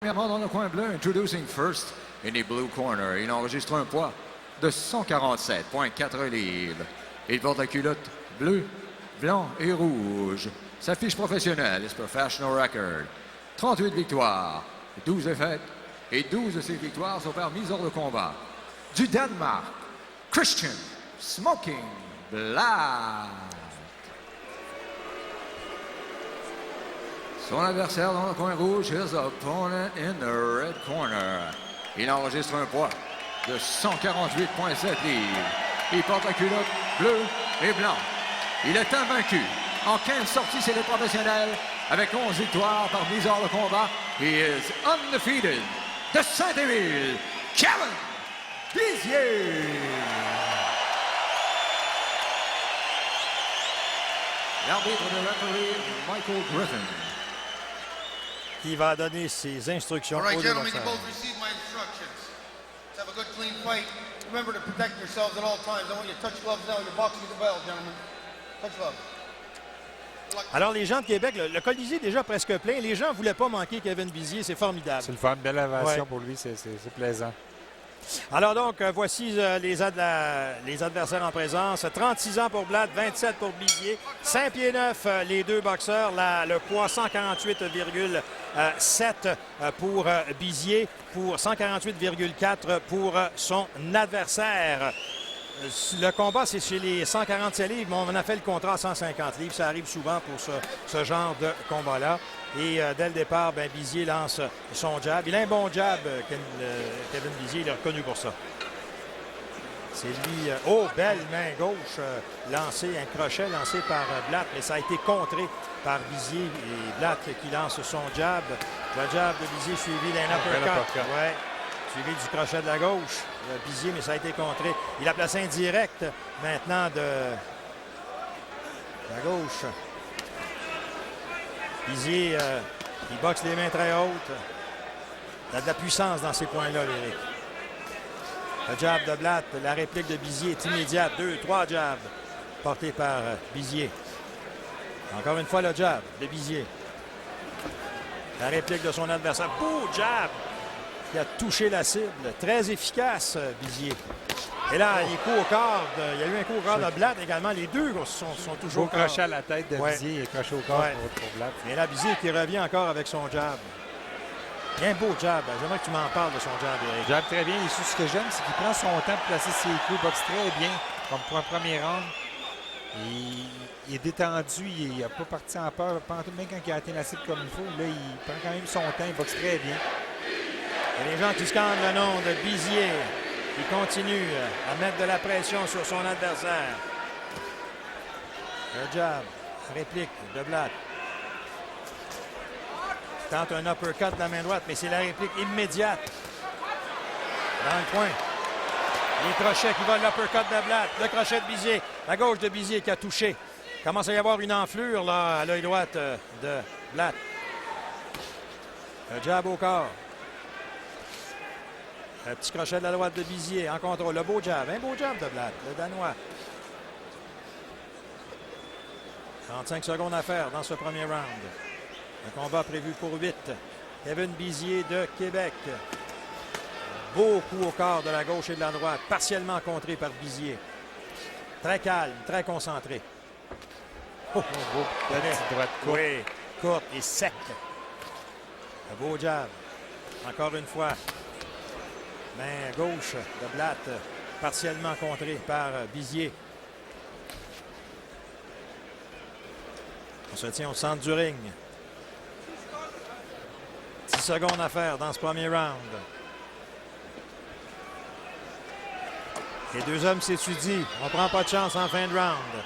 Premièrement, dans le coin bleu, introducing first in the blue corner. Il enregistre un poids de 147,4 livres. Il porte la culotte bleue, blanc et rouge. Sa fiche professionnelle, his professional record. 38 victoires, 12 défaites et 12 de ces victoires sont permises hors de combat. Du Danemark, Christian Smoking Black. Son adversaire dans le coin rouge, his opponent in the red corner. Il enregistre un poids de 148,7 livres. Il porte la culotte bleue et blanc. Il est invaincu en 15 sorties chez les professionnels avec 11 victoires par mise hors de combat. He is undefeated. De Saint-Émile, Kevin Bizier. L'arbitre de referee, Michael Griffin. Qui va donner ses instructions All right, aux deux gentlemen, you boxeurs. both received my instructions. Let's have a good, clean fight. Remember to protect yourselves at all times. I want you to touch gloves now. You're boxing with the bell, gentlemen. Touch gloves. Alors, les gens de Québec, le Colisée est déjà presque plein. Les gens ne voulaient pas manquer Kevin Bizier. C'est formidable. C'est le fun, belle ovation Ouais. pour lui, c'est plaisant. Alors donc, voici les adversaires en présence. 36 ans pour Blatt, 27 pour Bizier. 5 pieds 9, les deux boxeurs. Le poids 148,7 pour Bizier, pour 148,4 pour son adversaire. Le combat, c'est chez les 147 livres, mais on a fait le contrat à 150 livres. Ça arrive souvent pour ce genre de combat-là. Et dès le départ, Bizier lance son jab. Il a un bon jab, Kevin Bizier. Il est reconnu pour ça. C'est lui. Belle main gauche lancée, un crochet lancé par Blatt, mais ça a été contré par Bizier. Et Blatt qui lance son jab. Le jab de Bizier suivi d'un uppercut. Ouais. Suivi du crochet de la gauche. Bizier, mais ça a été contré. Il a placé un direct maintenant de la gauche. Bizier, il boxe les mains très hautes. Il a de la puissance dans ces points-là, Éric. Le jab de Blatt, la réplique de Bizier est immédiate. 2, 3 jabs portés par Bizier. Encore une fois, le jab de Bizier. La réplique de son adversaire. Beau jab! Qui a touché la cible. Très efficace, Bizier. Et là, il est coup au corps. Il y a eu un coup au corps de Blatt également. Les deux sont toujours au corps. Crochet à la tête de Bizier et crochet au corps pour Blatt. Et là, Bizier qui revient encore avec son jab. Il y a un beau jab. J'aimerais que tu m'en parles de son jab, Éric. Jab très bien. Et ce que j'aime, c'est qu'il prend son temps pour placer ses coups. Il boxe très bien, comme pour un premier round. Il est détendu. Il n'a pas parti en peur. Même quand il a atteint la cible comme il faut, là, il prend quand même son temps. Il boxe très bien. Et les gens qui scandent le nom de Bizier, qui continue à mettre de la pression sur son adversaire. Le jab, réplique de Blatt. Il tente un uppercut de la main droite, mais c'est la réplique immédiate. Dans le coin. Les crochets qui volent l'uppercut de Blatt. Le crochet de Bizier. La gauche de Bizier qui a touché. Il commence à y avoir une enflure là, à l'œil droite de Blatt. Le jab au corps. Le petit crochet de la droite de Bizier en contrôle. Le beau jab. Un beau jab de Blatt, le Danois. 35 secondes à faire dans ce premier round. Un combat prévu pour 8. Kevin Bizier de Québec. Beau coup au corps de la gauche et de la droite. Partiellement contré par Bizier. Très calme, très concentré. Beau petite droite courte. Oui, courte et sec. Un beau jab. Encore une fois. Main gauche de Blatt, partiellement contré par Bizier. On se tient au centre du ring. 10 secondes à faire dans ce premier round. Les deux hommes s'étudient. On ne prend pas de chance en fin de round.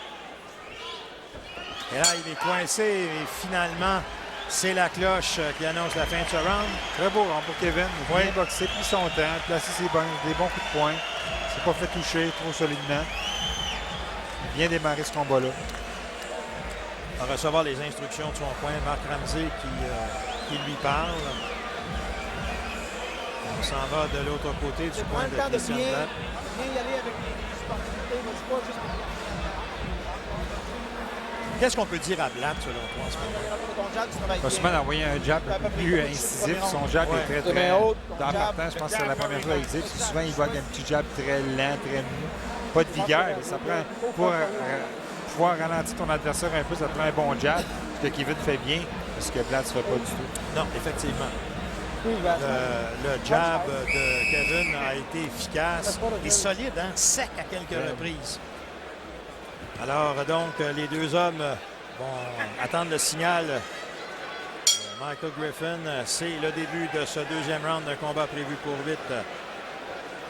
Et là, il est coincé et finalement, c'est la cloche qui annonce la fin de ce round. Très beau round pour Kevin. Il a bien boxé, pris son temps, placé des bons coups de poing. Il s'est pas fait toucher trop solidement. Bien démarré ce combat-là. On va recevoir les instructions de son coin, Marc Ramsey qui lui parle. On s'en va de l'autre côté du coin de Christian Blatt. Bien y aller avec les sportivités, mais c'est pas juste... Qu'est-ce qu'on peut dire à Blatt, selon toi, en ce moment? Possiblement d'envoyer un jab un peu plus incisif. Son jab est très, très... Dans partant, je pense que c'est la première chose à lui dire. Parce que souvent, il voit un petit jab très lent, très mou. Pas de vigueur. Mais ça prend... Pour pouvoir ralentir ton adversaire un peu, ça prend un bon jab. Ce que Kevin fait bien, parce que Blatt ne se fait pas du tout. Non, effectivement. Le jab de Kevin a été efficace et solide, hein? Sec à quelques reprises. Alors, donc, les deux hommes vont attendre le signal. Michael Griffin, c'est le début de ce deuxième round d'un combat prévu pour 8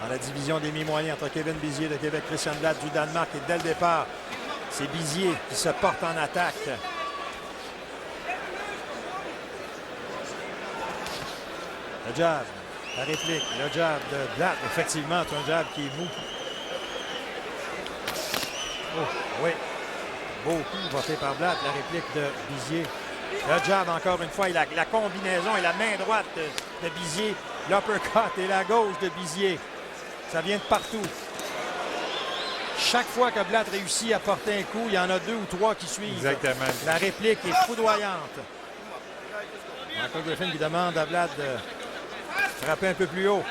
dans la division des mi-moyens entre Kevin Bizier de Québec, Christian Blatt du Danemark. Et dès le départ, c'est Bizier qui se porte en attaque. Le jab, la réplique, le jab de Blatt. Effectivement, c'est un jab qui est mou. Oh, oui. Beau coup porté par Blatt, la réplique de Bizier. Le jab, encore une fois, et la combinaison et la main droite de Bizier. L'uppercut et la gauche de Bizier. Ça vient de partout. Chaque fois que Blatt réussit à porter un coup, il y en a 2 ou 3 qui suivent. Exactement. La réplique est foudroyante. Michael Griffin qui demande à Blatt de frapper un peu plus haut.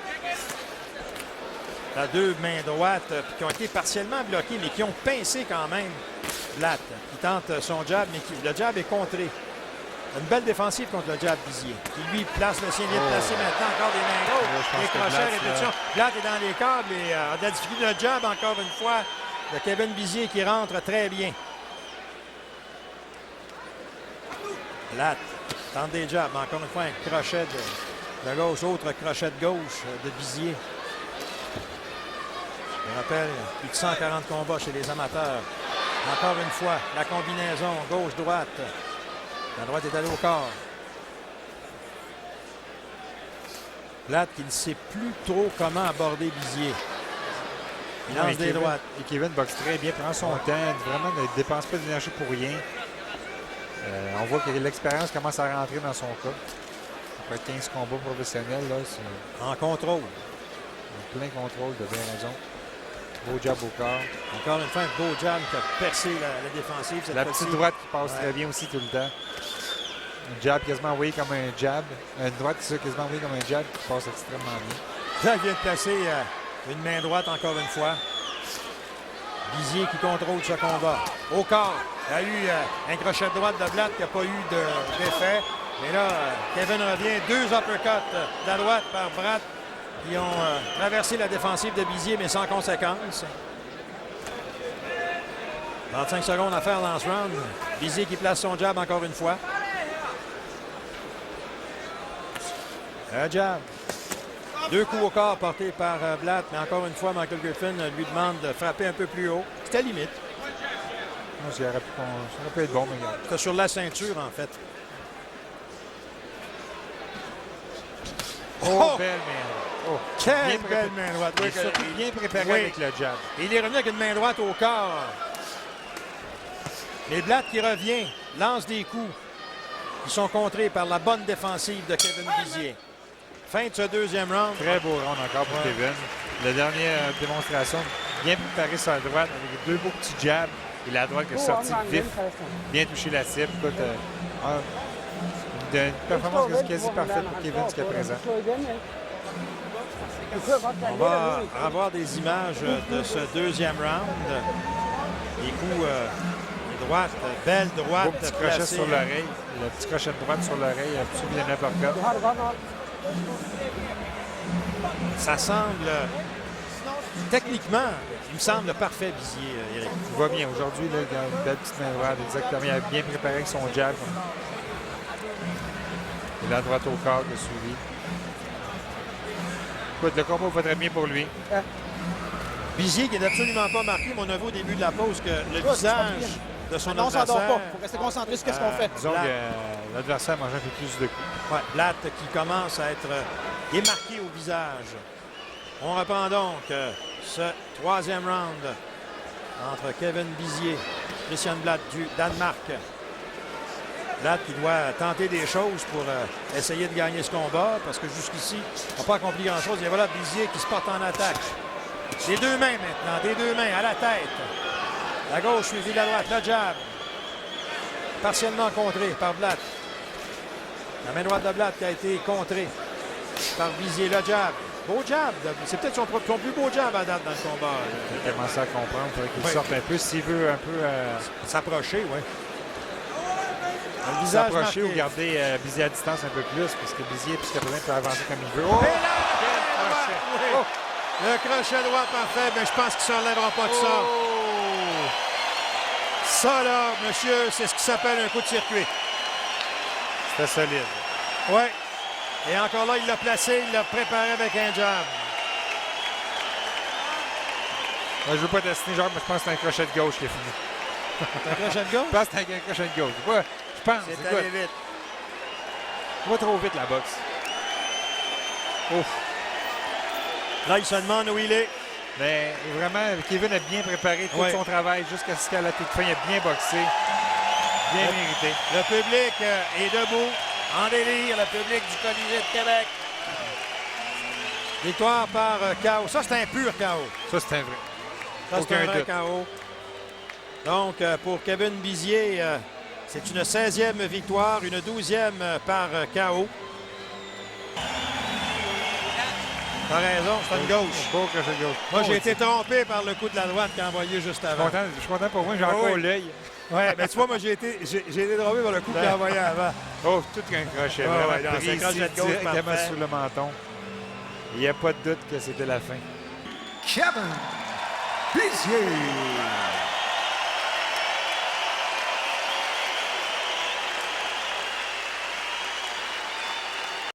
La 2 mains droites qui ont été partiellement bloquées, mais qui ont pincé quand même Blatt, qui tente son jab, mais le jab est contré. Une belle défensive contre le jab Bizier, qui lui place le sien, vient de placer maintenant encore des mains gauches, des crochets, répétition. Blatt est dans les câbles et a de la difficulté. Le jab, encore une fois, de Kevin Bizier qui rentre très bien. Blatt tente des jabs, mais encore une fois, un crochet de gauche, autre crochet de gauche de Bizier. Je rappelle, plus de 140 combats chez les amateurs. Encore une fois, la combinaison gauche-droite. La droite est allée au corps. Blatt qui ne sait plus trop comment aborder Bizier. Il lance des droites. Et Kevin boxe très bien, prend son temps, vraiment ne dépense pas d'énergie pour rien. On voit que l'expérience commence à rentrer dans son cas. Après 15 combats professionnels, là, c'est en contrôle. En plein contrôle, de bien raison. Beau jab au corps. Encore une fois, un beau jab qui a percé la défensive. La petite droite qui passe très bien aussi tout le temps. Un jab quasiment envoyé comme un jab. Une droite qui quasiment envoyée comme un jab qui passe extrêmement bien. Là, il vient de placer une main droite encore une fois. Bizier qui contrôle ce combat. Au corps, il y a eu un crochet de droite de Blatt qui n'a pas eu d'effet. Mais là, Kevin revient. 2 uppercuts de la droite par Blatt qui ont traversé la défensive de Bizier, mais sans conséquence. 35 secondes à faire dans ce round. Bizier qui place son jab encore une fois. Un jab. 2 coups au corps portés par Blatt, mais encore une fois, Michael Griffin lui demande de frapper un peu plus haut. C'était limite. Ça aurait pu être bon, mais regarde. C'était sur la ceinture, en fait. Oh, belle main. Oh, quelle belle main droite. Il est surtout bien préparé avec le jab. Et il est revenu avec une main droite au corps. Et Blatt qui revient, lance des coups qui sont contrés par la bonne défensive de Kevin Bizier. Fin de ce deuxième round. Très beau round encore pour Kevin. La dernière démonstration, bien préparé sur la droite avec 2 beaux petits jabs et la droite qui est sortie vif, bien touché la cible. Écoute, une performance quasi parfaite pour Kevin jusqu'à présent. On va avoir des images de ce deuxième round. Les coups droite, belle droite. Beau petit crochet sur l'oreille. Le petit crochet de droite sur l'oreille, un petit bien uppercut. Ça semble, techniquement, il me semble parfait, Bizier, Éric. Il va bien aujourd'hui, là, il a une belle petite main droite, exactement. Il a bien préparé avec son jab. Et la droite au corps qui a suivi. Écoute, le combat va très bien pour lui. Bizier qui n'est absolument pas marqué, mais on a vu au début de la pause que le visage de son adversaire... On s'endort pas, il faut rester concentré sur ce qu'on fait. Disons que l'adversaire mange un peu plus de coups. Ouais, Blatt qui commence à être émarqué au visage. On reprend donc ce troisième round entre Kevin Bizier, Christian Blatt du Danemark. Blatt qui doit tenter des choses pour essayer de gagner ce combat parce que jusqu'ici, on n'a pas accompli grand-chose. Et voilà Bizier qui se porte en attaque. Des 2 mains maintenant, des 2 mains à la tête. La gauche suivie de la droite, le jab. partiellement contré par Blatt. La main droite de Blatt qui a été contrée par Bizier. Le jab. Beau jab. C'est peut-être son plus beau jab à date dans le combat. Il a commencé à comprendre. Il faudrait qu'il Oui. sorte un peu s'il veut un peu S'approcher, oui. Le visage s'approcher marqué. ou garder Bizier à distance un peu plus, parce que Bizier, puisqu'à présent, peut avancer comme il veut. Oh! Et là, Quel crochet! oui. Oh! Le crochet droit parfait, mais je pense qu'il ne s'enlèvera pas de ça. Oh! Ça, là, monsieur, c'est ce qui s'appelle un coup de circuit. C'était solide. Oui. Et encore là, il l'a placé, il l'a préparé avec un jab. Moi, je ne veux pas dessiner, genre, mais je pense que c'est un crochet de gauche qui est fini. C'est un crochet de gauche? Je pense que c'est un crochet de gauche. Je pense. C'est Écoute, allé vite. il va trop vite, la boxe. Ouf. Là, il se demande où il est. Mais vraiment, Kevin a bien préparé tout Oui. son travail jusqu'à ce qu'à la toute fin, il a bien boxé. Bien mérité. Le public est debout, en délire, le public du Colisée de Québec. Victoire par KO. Ça, c'est un pur KO. Ça, c'est un vrai. Ça, c'est un Aucun vrai doute. KO. Donc, pour Kevin Bizier, c'est une 16e victoire, une 12e par KO. T'as raison, c'est une gauche. Beau crochet de gauche. Moi, j'ai Oh, été trompé par le coup de la droite qu'il a envoyé juste je avant. suis content pour moi, j'ai Oh, encore oui. l'œil. Oui, mais tu vois, moi, j'ai été trompé par le coup qu'il a envoyé avant. Oh, tout qu'un crochet. Ah, Vraiment ouais, non, c'est un précis, crochet de gauche directement parfait. sur le menton. Il n'y a pas de doute que c'était la fin. Kevin Bizier.